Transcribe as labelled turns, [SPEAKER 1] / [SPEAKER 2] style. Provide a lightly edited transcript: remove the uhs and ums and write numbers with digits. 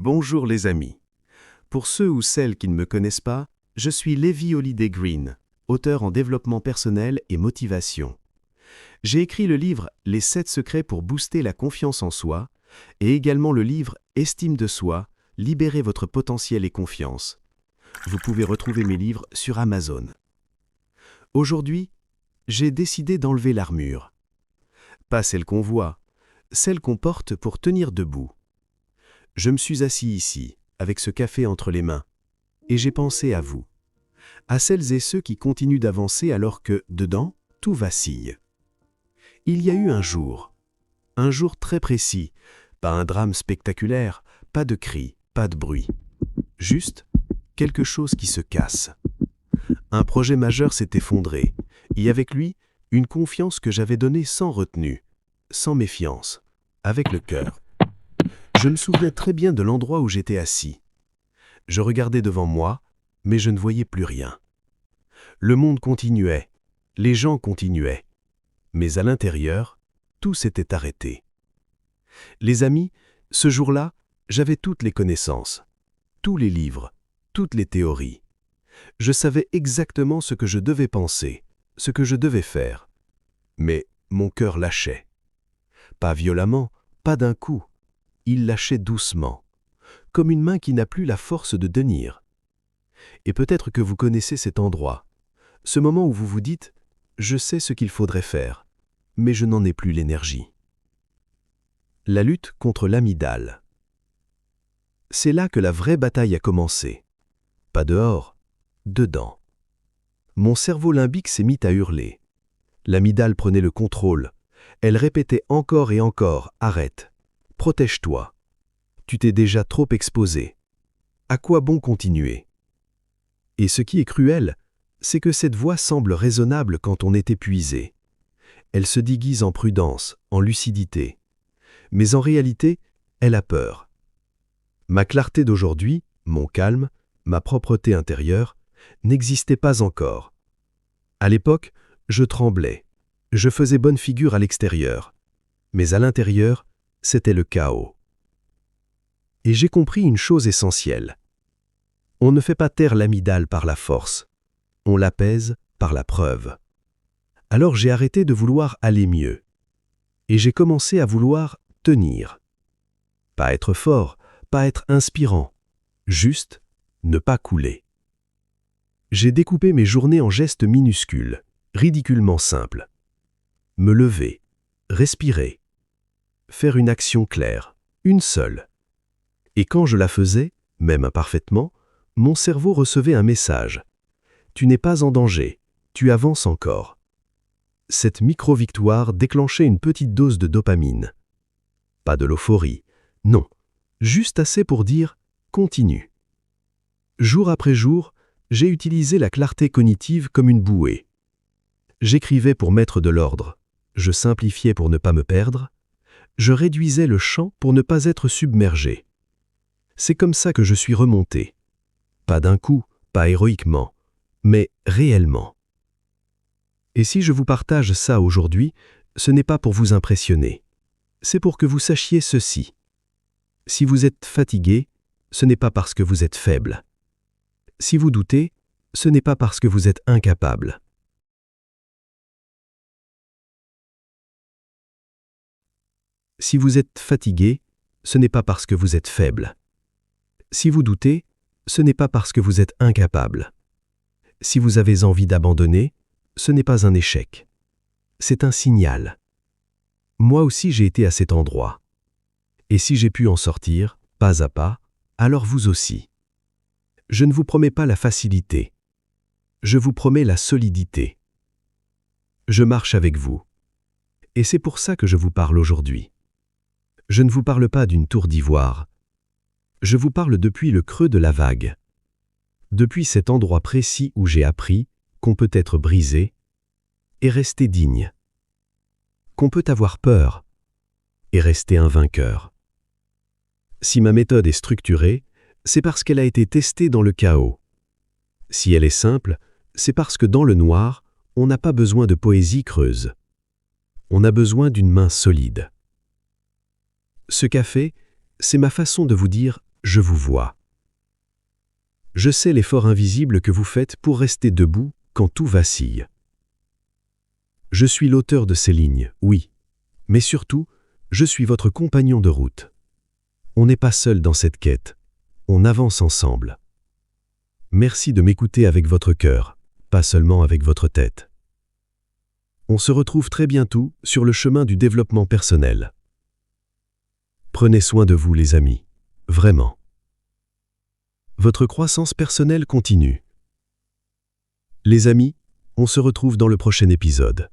[SPEAKER 1] Bonjour les amis. Pour ceux ou celles qui ne me connaissent pas, je suis Levi Holiday Green, auteur en développement personnel et motivation. J'ai écrit le livre Les 7 secrets pour booster la confiance en soi et également le livre Estime de soi, libérez votre potentiel et confiance. Vous pouvez retrouver mes livres sur Amazon. Aujourd'hui, j'ai décidé d'enlever l'armure. Pas celle qu'on voit, celle qu'on porte pour tenir debout. Je me suis assis ici, avec ce café entre les mains, et j'ai pensé à vous, à celles et ceux qui continuent d'avancer alors que, dedans, tout vacille. Il y a eu un jour très précis, pas un drame spectaculaire, pas de cris, pas de bruit. Juste quelque chose qui se casse. Un projet majeur s'est effondré, et avec lui, une confiance que j'avais donnée sans retenue, sans méfiance, avec le cœur. Je me souviens très bien de l'endroit où j'étais assis. Je regardais devant moi, mais je ne voyais plus rien. Le monde continuait, les gens continuaient, mais à l'intérieur, tout s'était arrêté. Les amis, ce jour-là, j'avais toutes les connaissances, tous les livres, toutes les théories. Je savais exactement ce que je devais penser, ce que je devais faire. Mais mon cœur lâchait. Pas violemment, pas d'un coup. Il lâchait doucement, comme une main qui n'a plus la force de tenir. Et peut-être que vous connaissez cet endroit, ce moment où vous vous dites « Je sais ce qu'il faudrait faire, mais je n'en ai plus l'énergie ». La lutte contre l'amygdale. C'est là que la vraie bataille a commencé. Pas dehors, dedans. Mon cerveau limbique s'est mis à hurler. L'amygdale prenait le contrôle. Elle répétait encore et encore « Arrête ». Protège-toi. Tu t'es déjà trop exposé. À quoi bon continuer? Et ce qui est cruel, c'est que cette voix semble raisonnable quand on est épuisé. Elle se déguise en prudence, en lucidité. Mais en réalité, elle a peur. Ma clarté d'aujourd'hui, mon calme, ma propreté intérieure, n'existaient pas encore. À l'époque, je tremblais. Je faisais bonne figure à l'extérieur. Mais à l'intérieur, c'était le chaos. Et j'ai compris une chose essentielle. On ne fait pas taire l'amygdale par la force. On l'apaise par la preuve. Alors j'ai arrêté de vouloir aller mieux. Et j'ai commencé à vouloir tenir. Pas être fort, pas être inspirant. Juste ne pas couler. J'ai découpé mes journées en gestes minuscules, ridiculement simples. Me lever, respirer. Faire une action claire, une seule. Et quand je la faisais, même imparfaitement, mon cerveau recevait un message. Tu n'es pas en danger, tu avances encore. Cette micro-victoire déclenchait une petite dose de dopamine. Pas de l'euphorie, non, juste assez pour dire « continue ». Jour après jour, j'ai utilisé la clarté cognitive comme une bouée. J'écrivais pour mettre de l'ordre, je simplifiais pour ne pas me perdre, je réduisais le champ pour ne pas être submergé. C'est comme ça que je suis remonté. Pas d'un coup, pas héroïquement, mais réellement. Et si je vous partage ça aujourd'hui, ce n'est pas pour vous impressionner. C'est pour que vous sachiez ceci. Si vous êtes fatigué, ce n'est pas parce que vous êtes faible. Si vous doutez, ce n'est pas parce que vous êtes incapable. Si vous êtes fatigué, ce n'est pas parce que vous êtes faible. Si vous doutez, ce n'est pas parce que vous êtes incapable. Si vous avez envie d'abandonner, ce n'est pas un échec. C'est un signal. Moi aussi j'ai été à cet endroit. Et si j'ai pu en sortir, pas à pas, alors vous aussi. Je ne vous promets pas la facilité. Je vous promets la solidité. Je marche avec vous. Et c'est pour ça que je vous parle aujourd'hui. Je ne vous parle pas d'une tour d'ivoire. Je vous parle depuis le creux de la vague. Depuis cet endroit précis où j'ai appris qu'on peut être brisé et rester digne. Qu'on peut avoir peur et rester un vainqueur. Si ma méthode est structurée, c'est parce qu'elle a été testée dans le chaos. Si elle est simple, c'est parce que dans le noir, on n'a pas besoin de poésie creuse. On a besoin d'une main solide. Ce café, c'est ma façon de vous dire je vous vois. Je sais l'effort invisible que vous faites pour rester debout quand tout vacille. Je suis l'auteur de ces lignes, oui, mais surtout, je suis votre compagnon de route. On n'est pas seul dans cette quête, on avance ensemble. Merci de m'écouter avec votre cœur, pas seulement avec votre tête. On se retrouve très bientôt sur le chemin du développement personnel. Prenez soin de vous, les amis, vraiment. Votre croissance personnelle continue. Les amis, on se retrouve dans le prochain épisode.